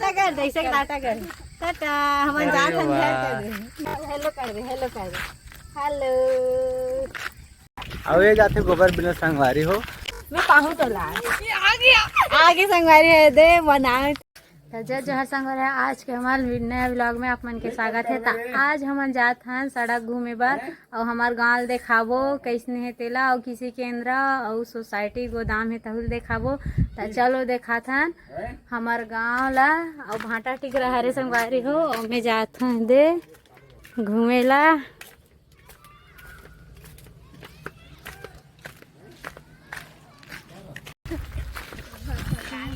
टाटा कर दे, इसे टाटा कर। टाटा, हमारे जात हम घर कर दे। हेलो कर दे, हेलो कर दे। हेलो। अब ये जाते गोबर बिना संगवारी हो। मैं पाहू तो ला। आगे संगवारी है दे बनाए। जय जोहर संगवारी, आज के हमारे नया व्लॉग में आप मन के स्वागत है। तो आज हम जात हन सड़क घूमे बर और हमार गाँव देखाबो कैसने है तेला और किसी केंद्र और सोसाइटी गोदाम है तहुल देखाबो। तो चलो देखात हन हमार गाँव ला और भाटा टिकरा हरे संगवारी हो और मैं जात हन दे घूमे ला।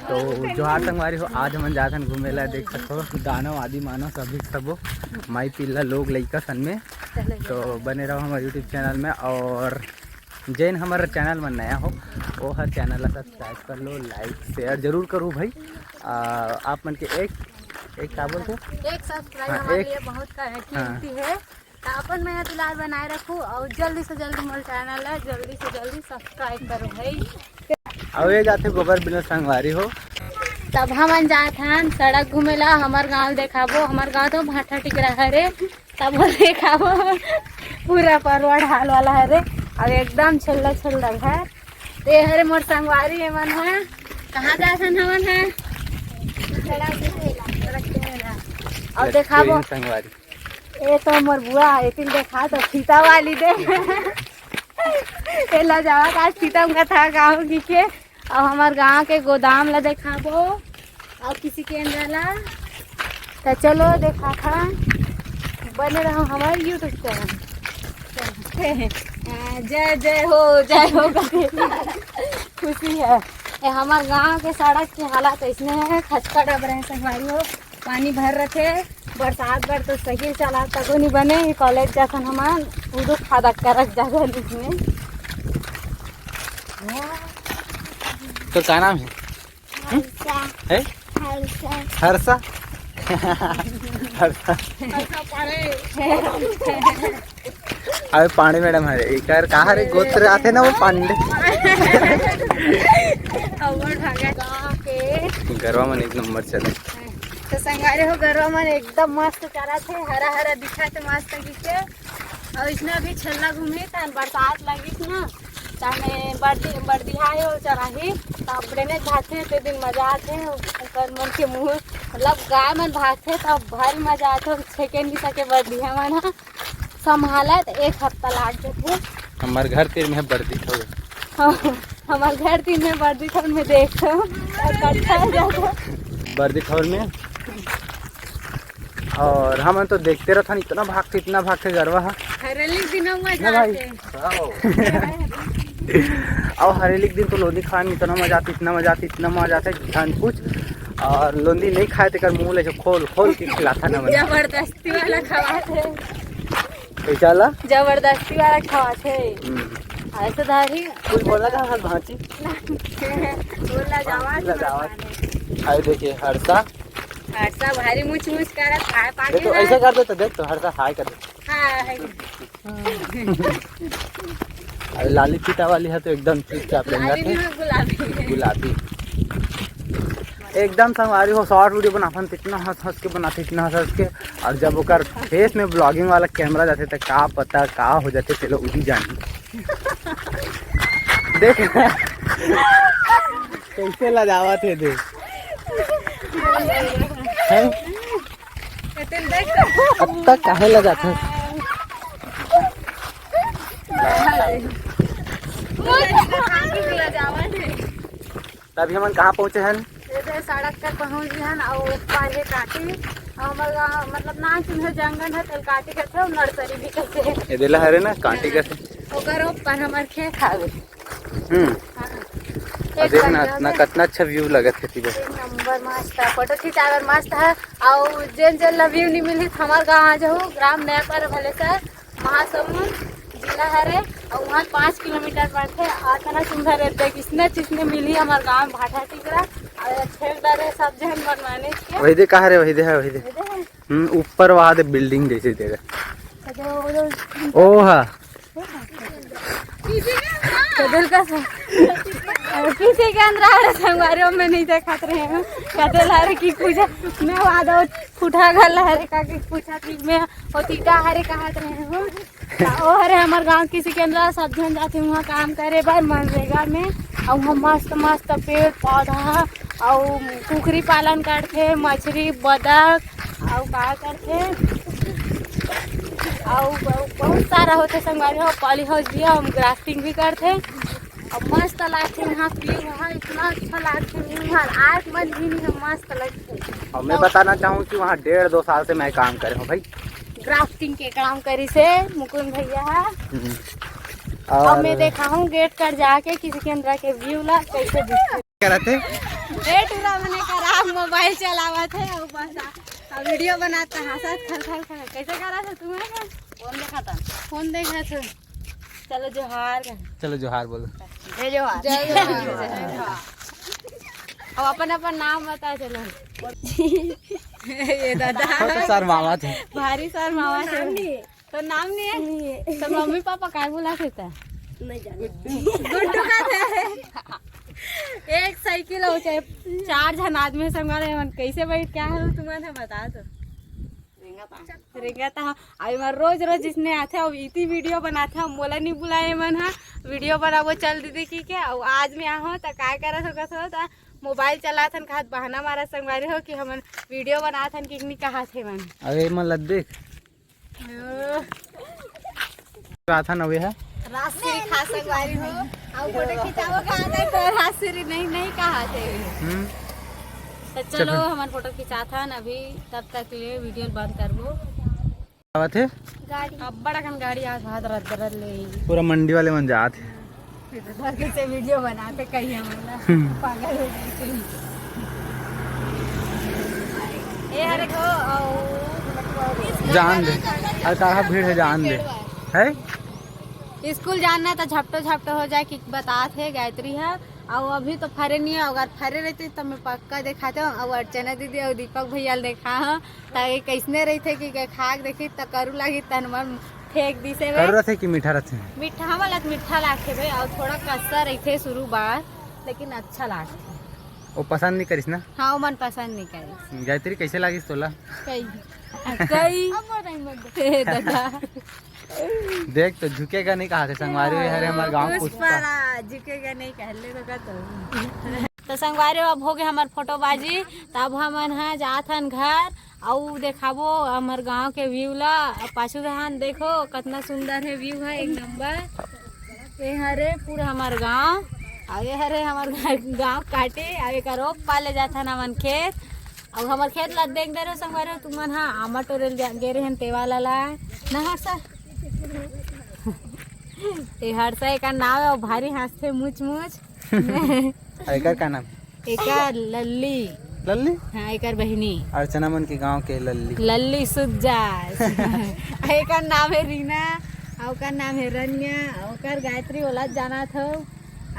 तो जोहार संगवारी हो, आज हम जात हन घूमे ला। देख सको दानव आदि मानव सभी सबो माई पिल्ला लोग लइका सन में। तो बने रहो हमारे यूट्यूब चैनल में और जैन हमारा चैनल में नया हो वो हर चैनल ला सब्सक्राइब कर लो, लाइक शेयर जरूर करूँ भाई। आप मन के एक का बोलते एक सब्सक्राइब हमारे लिए बहुत कीमती है। तो अपन मैं दुलार बनाए रखूँ और जल्दी से जल्दी हमारे चैनल है जल्दी से जल्दी सब्सक्राइब करो भाई। अब ये जाते गोबर बिना संगवारी हो। तब हम जात हन सड़क घूमेला, हमार गांव देखाबो। हमार गांव तो भाटा टिकरा हरे तब देखाबो। पूरा परवा ढाल वाला हरे और एकदम छल्ला छल्ला घर ते हरे मोर संगवारी है मन है। कहाँ जात हन हमन है और देखाबो संगवारी। ये तो मोर बुआ एतिन देखा तो फीता वाली दे। एला जावा का फीता का था गाँव की के और हमार गाँव के गोदाम ला देखाबो और किसी केंद्र ला। तो चलो देखा था बने रहो हमारे यूट्यूब चैनल। जय जय हो खुशी है। ये हमार गांव के सड़क की हालत ऐसने है, खचका डब रहे संगवारी हो। पानी भर रखे बरसात बर तो सही चला तको नहीं बने। कॉलेज जासन हमार उदो खादा करक जागा इसमें। तो क्या नाम है? हर्षा। अरे पांडे मैडम हरे एक कहा रे गोत्र आते ना वो पांडे। गरवा मन एक नंबर चले। तो संगारे हो गरवा मन एकदम मस्त करा थे, हरा हरा दिखा थे मस्त के। और इसने अभी छल्ला घूमे था बरसात लगी ना ताने बर्दिहाए हो चराही तब ब्रेने भागते ते दिन मजा आते ऊपर मन के मुँह मतलब गाय मन भागते तब भारी मजा आते। सेकेंड भी सके बर्दिहा मन संभाला तो एक हफ्ता लाग थे। हमारे घर तीर में बर्दी हो। हमारे घर तीन में बर्दी खौर में देखो बर्दी खौर में। और हम तो देखते रहता इतना भागते गरवा हरेली दिनों में जाते। और हरेली दिन तो लोंदी खाने इतना मजा आती जान कुछ। और लोंदी नहीं खाए तो मुँह ले खोल के खिलाता ना जबरदस्ती वाला खवाते। चला जबरदस्ती वाला खवाते ऐसे धारी कुछ बोला था हर भांची बोला जावा। अरे देखिए हर्षा भारी मुछ कर खाए पाके तो ऐसा कर दे तो देख तो हर्षा हाय कर दे। हाय अरे लाली पीता वाली है तो एकदम चुपचाप रहेंगे। गुलाबी एकदम संगवारी हो। शॉर्ट वीडियो बनाते इतना हंस के बनाते इतना हंस के। और जब ओकर फेस में ब्लॉगिंग वाला कैमरा जाते तो का पता का हो जाते चलो उही जानी। देख कैसे लजावा थे देख अब तक काहे लजाते। तभी हम कहाँ पहुँचे हैं? सड़क तक पहुँच गए हैं और पाले काटी हमारा मतलब ना चिन्ह जंगल है तल काटी करते और नर्सरी भी करते हैं। ये दिला है ना कांटी कैसे ओकर ऊपर हमार खेत खावे। देखना ना कितना अच्छा व्यू लगत है। एक नंबर मस्त है, फोटो खिंचावर मस्त है। और जेन व्यू नहीं मिली हमार गाँव आ जाओ ग्राम नया पर भले सर महासमुंद जिला हरे और वहाँ 5 किलोमीटर पड़ते। आतना सुंदर रहते किसने चीज़ मिली हमारे गाँव भाटा टिकरा और डरे सब जन बनवाने के। वही दे कहा रे वही दे ऊपर वहाँ दे बिल्डिंग जैसे देगा। ओ हाँ दिल का किसी के अंदर आ रहे संगवारी में नहीं देखा रहे हैं कहते लारे की पूछा मैं वादा फूटा गल हरे का की पूछा थी मैं होतीटा हरे कहत रहे हूँ ओ हरे हमार गांव किसी के अंदर सब जन जाते वहाँ काम करे बार मनरेगा में और वहाँ मस्त मस्त पेड़ पौधा और कुकरी पालन करते मछली बदक और का करते और बहुत सारा होते संगवारी हो पॉली हाउस भी हम ग्राफ्टिंग भी करते और मस्त लगते वहाँ व्यू वहाँ इतना अच्छा लगते वहाँ 8 मन भी नहीं मस्त लगते। और मैं बताना चाहूँ कि वहाँ 1.5-2 साल से मैं काम कर रहा हूँ भाई ग्राफ्टिंग के काम करी से मुकुंद भैया और मैं देखा हूँ गेट कर जाके किसी के अंदर के व्यू ला कैसे दिखते क्या रहते गेट उरा मैंने करा मोबाइल चलावा थे और बस वीडियो बनाता हंसत खर खर खर कैसे करा था तुम्हें फोन देखा था चलो जोहार बोलो जय जोहार अब अपन अपन नाम बता चलो ये दादा तो सर मामा थे भारी सर मामा थे तो नाम नहीं है तो मम्मी पापा काय बोला थे गुड्डू का थे एक साइकिल हो चाहे 4 जन आदमी संग मन कैसे बैठ क्या है तुम्हें बता दो रिंगा था रोज जिसने आते और इतनी वीडियो बनाते हम बोला नहीं बुलाए मन हा वीडियो बनाबो चल दीदी की के और आज मैं आहो तो काय करा हो मोबाइल चला थन खात बहाना मारा संगवारी हो कि हम वीडियो बना थन कि नहीं कहा थे मन अरे मन लद देख था ना वे है रास्ते खा संगवारी हो और फोटो खिंचाओ कहा गए तो रास्ते नहीं कहा थे तो चलो हमारे फोटो खिंचा था अभी तब तक लिए वीडियो बंद करबो थे गाड़ी अब बड़ा कन गाड़ी आज हाथ रद ले पूरा मंडी वाले मन जात से वीडियो बनाते कहीं हम पागल हो गए ए हरे को जान दे अरे कहा भीड़ है जान दे है स्कूल जाना तो झपटो हो जाए कि बतात है गायत्री है और अभी तो फरे नहीं है अगर फरे रहते तो मैं पक्का दिखाते हूँ और अर्चना दीदी और दीपक भैया देखा है ताकि कैसने रहते कि खाक देखी तो करू लगी तन मन फेंक दी से रहते कि मीठा रहते मीठा वाला मीठा लागते भाई और थोड़ा कस्सा रहते शुरू बार लेकिन अच्छा लागते वो पसंद नहीं करिस ना हाँ वो मन पसंद नहीं करिस गायत्री कैसे लागिस तोला कई दादा देख तो झुकेगा नहीं कहा थे संगवारी हरे हमारे गांव पुष्पा झुकेगा नहीं कहले तो संगवारी अब हो गए हमार फोटोबाजी तब हमन है जाथन घर और देखाबो हमार गांव के व्यू ला पाछू रहन देखो कितना सुंदर है व्यू है एक नंबर ये हरे पूरा हमार गांव और ये हरे हमार गांव काटे और एक रोप पाले जाथन हमन खेत और हमार खेत ला देख दे रहे संगवारी तुमन हाँ आमा टोरेल गे रहे तेवाला ला ना सर ते हरसा का नाम है भारी हंसते मुच एकर का नाम एकर लल्ली हाँ एकर बहनी अर्चना मन के गांव के लल्ली सुज्जा एकर नाम है रीना और का नाम है रन्या और गायत्री ओला जाना था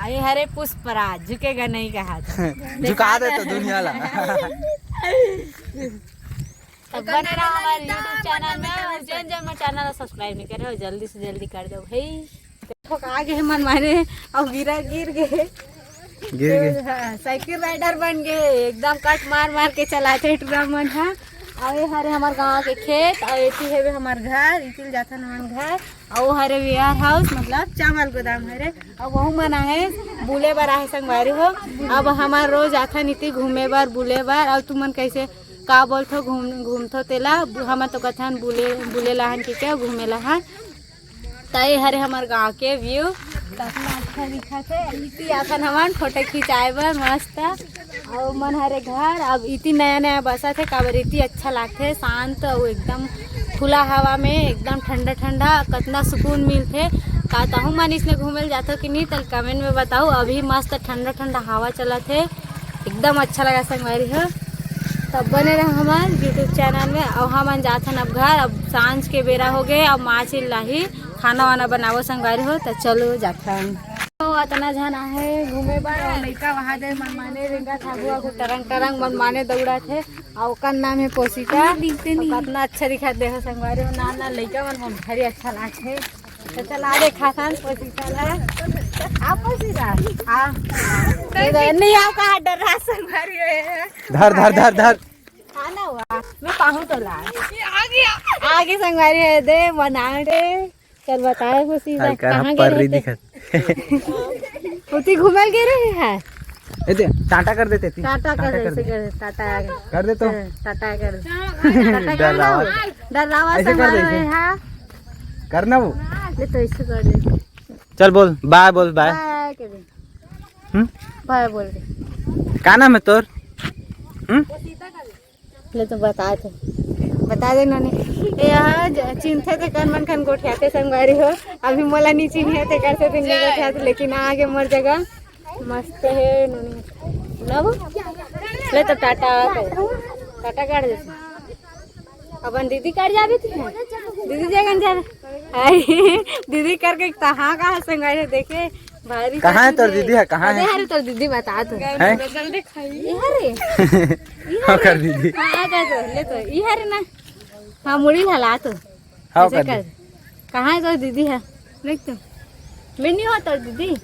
अरे हरे पुष्पराज झुकेगा नहीं कहा झुका दे तो दुनिया ला तब बने रहो हमारे YouTube चैनल में और जन चैनल सब्सक्राइब नहीं करे हो जल्दी से जल्दी कर दो भाई देखो आगे मन मारे और गिर गए साइकिल राइडर बन गए एकदम कट मार के चलाते टूरा मन है और हरे हमारे गांव के खेत और इसी है हमारे घर इसी जाता हमारे घर और हरे वेयर हाउस मतलब चावल गोदाम हरे और वह मना है बुले बार आहे संगवारी हो अब हमारे रोज आता नीति घूमे बार बुले बार और तुमन कैसे का बोलथो घूमथो तेला हम तो कथन बुले लहन के क्या घूमे लहन तय हरे हमार गांव के व्यू कितना अच्छा दिखा थे इतनी आखन हमान फोटो खिंचाए बर मस्त और मन हरे घर अब इतनी नया बसा थे काबर इतनी अच्छा लगते शांत और एकदम खुला हवा में एकदम ठंडा ठंडा कितना सुकून मिलते कहता हूँ मन इसने घूमे जाते कि नहीं तो कमेंट में बताओ अभी मस्त ठंडा ठंडा हवा चला थे एकदम अच्छा लगा संगवारी हो तब बने रहे हमारे यूट्यूब चैनल में और हम जाथन अब घर अब सांझ के बेरा हो गए अब माँ चिल्लाही खाना वाना बनावो संगवारी हो तो चलो जाथन तो इतना जन है घूमे बार और लड़का वहाँ दे मनमाने रिंगा थागुआ को टरंग मनमाने दौड़ा थे और का नाम है पोसिका दिखते नहीं कितना अच्छा दिखा दे संगवारी हो ना लड़का मन भारी अच्छा लागते तो चला दे खासान पोसिका ला आपस सीधा हां नहीं आपका डर रहा संगवारी है धर धर धर धर आना हुआ मैं पाहूं तो ला आगे संगवारी है दे बना दे चल बताए वो सीधा कहां पर दिखत उती घुमल के रहे है ए दे टाटा कर देते थी टाटा कर ऐसे कर दे तो टाटा कर डर रहा ऐसे कर दे ऐसे। हां करना वो ले तो ऐसे कर दे चल बोल बाय बोल बाय बाय कर दे बाय बोल दे का नाम है तोर ले तो बता दे नानी यहाँ चिन्थे थे कर मन खन गोठियाते संगवारी हो अभी मोला नहीं चिन्हे थे कर से दिन गोठियाते लेकिन आगे मर जगह मस्त है नानी ना वो ले तो टाटा कर दे अपन दीदी कर जाबे थी दीदी जगन जा आई दीदी करके कहाँ कहाँ संगवारी देखे भारी कहाँ है तोर दीदी है कहाँ है अरे तो दीदी बता तो है हाँ कर दीदी हाँ कर तो ले तो ये रे ना हाँ मुड़ी हला तो हाँ ऐसे कर कहाँ है तो दीदी है देख तो मैं नहीं हो तो दीदी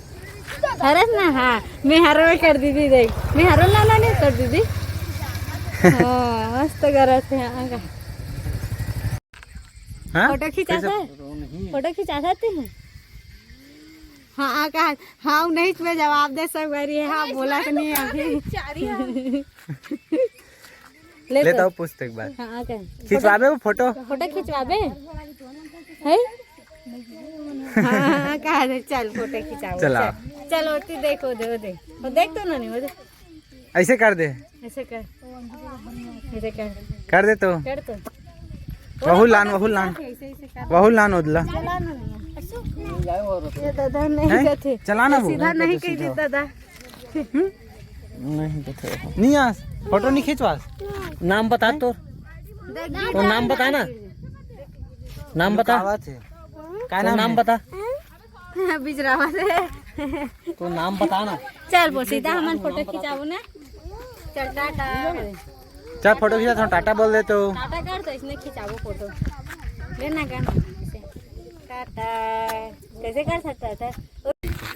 हरस ना हाँ मैं हरो कर दीदी देख मैं हरो ना नहीं तो दीदी हाँ मस्त करत है हाँ फोटो खिंचाते हैं हैं हाँ कहा हाँ नहीं मैं जवाब दे सब है हाँ बोला तो नहीं अभी ले तो पूछते एक बार हाँ क्या खिंचवाबे वो फोटो खिंचवाबे है हाँ कहा दे चल फोटो खिंचाओ चला चल होती देखो दे वो देख तो नहीं वो दे ऐसे कर दे ऐसे कर दे तो वहू लान उदला ये दादा नहीं कहते चलाना वो सीधा नहीं कह दी दादा नहीं आस फोटो नहीं खींचवास नाम बता तो नाम बता ना नाम बता क्या नाम बता बिजरावा से तो नाम बता ना चल वो सीधा हमन फोटो खिंचाबो ना चल टाटा चल फोटो खींचा तो टाटा बोल दे तो टाटा कर तो इसने खिंचाबो फोटो लेना करना टाटा कैसे कर सकता था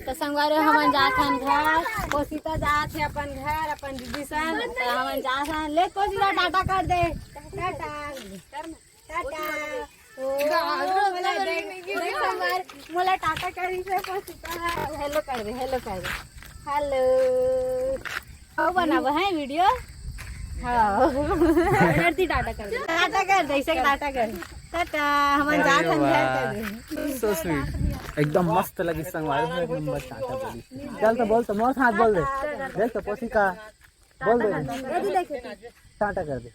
तो संगवारी हमन जात हन घर कोसीता जात है अपन घर अपन दीदी सन तो हमन जात हन ले कोसीता टाटा कर दे टाटा टाटा ओ मोला देख संगवार मोला टाटा करी से कोसीता हेलो कर दे हेलो ओ बनाबो है वीडियो हाँ करती टाटा कर दे ऐसे टाटा कर टाटा हमन जात हन घर कर दे सो स्वीट एकदम मस्त लगी संगवारी में एक नंबर टाटा बोली चल तो बोल तो मोर हाथ बोल दे देख तो पोसी का बोल दे टाटा कर दे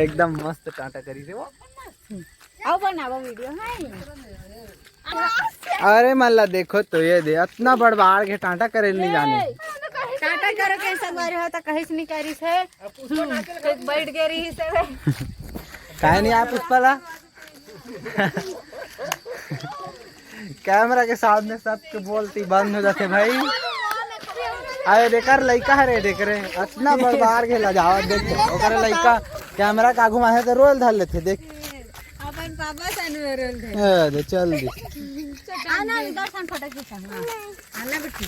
एकदम मस्त टाटा करी से वो आओ बनाबो वीडियो है अरे मल्ला देखो तो ये दे इतना बड़बाड़ के टाटा करे नहीं जाने टाटा करो कैसा बारे हो तो कहीं नहीं करी से बैठ गए रही से काहे नहीं आया पुष्पला कैमरा के सामने सबके बोलती बंद हो जाते भाई अरे देकर लइका है रे देख रे इतना बड़बाड़ के लजावत देख ओकरे लइका कैमरा का आगू माहे तो रोल धर लेते देख अपन पापा सन रोल दे दे चल दे आना इधर सन फोटो खींचा आना बेटी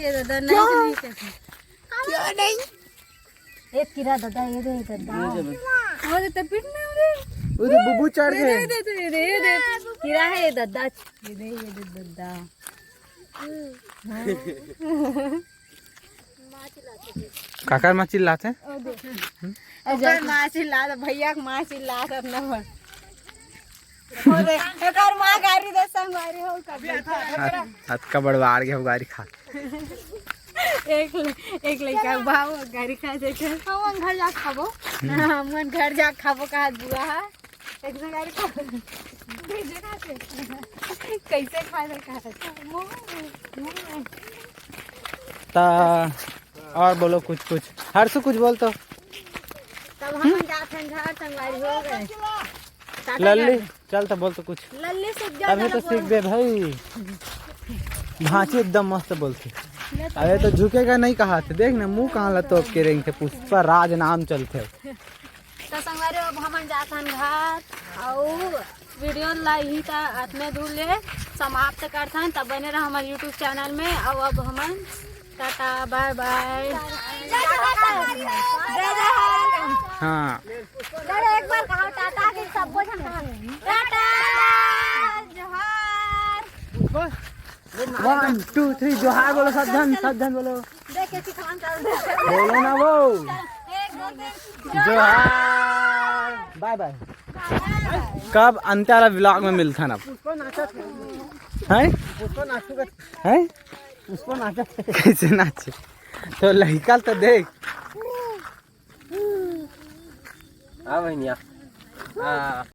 ये दादा नहीं कैसे क्यों नहीं एक किरा दादा ये दे दादा वो तो पिट में उधर बुबू चढ़ गए ये दे किरा है ये दादा ये दे दादा काका माँ चिल्लाते अगर माँ चिल्ला भैया माँ चिल्ला अपना एकर माँ गाड़ी दे संगवारी हो कभी हाथ का बड़बाड़ के गाड़ी खा एक लड़का भाव गाड़ी खा देखे हम घर जा खाबो हम घर जा खाबो का बुआ है एक गाड़ी खा कैसे खा दे का ता और बोलो कुछ हर्षु कुछ बोल तो तब हम जाते हैं घर संगवारी हो गए लल्ली चल तो बोल तो कुछ लल्ली से अभी तो सीख दे भाई भांची एकदम मस्त बोलते अरे तो झुकेगा नहीं कहा थे देख ना मुंह कहाँ लतो के रेंग थे पुष्पा राज नाम चलते तो संगवारी अब हम जाते हैं घर और वीडियो ला ही ता अपने दूर ले समाप्त करथन। तब बने रहा हमारे यूट्यूब चैनल में। और अब हमन टाटा बाय बाय। हाँ एक बार कहो टाटा के सबको टाटा जोहार। 1 2 3 जोहार बोलो सब जन बोलो। देख कैसी खान चल बोलो ना वो। 1 2 3 जोहार बाय बाय। कब अंत वाला व्लॉग में मिलता ना है उसको नाचत कैसे नाचे तो लड़का तो देख आ भैया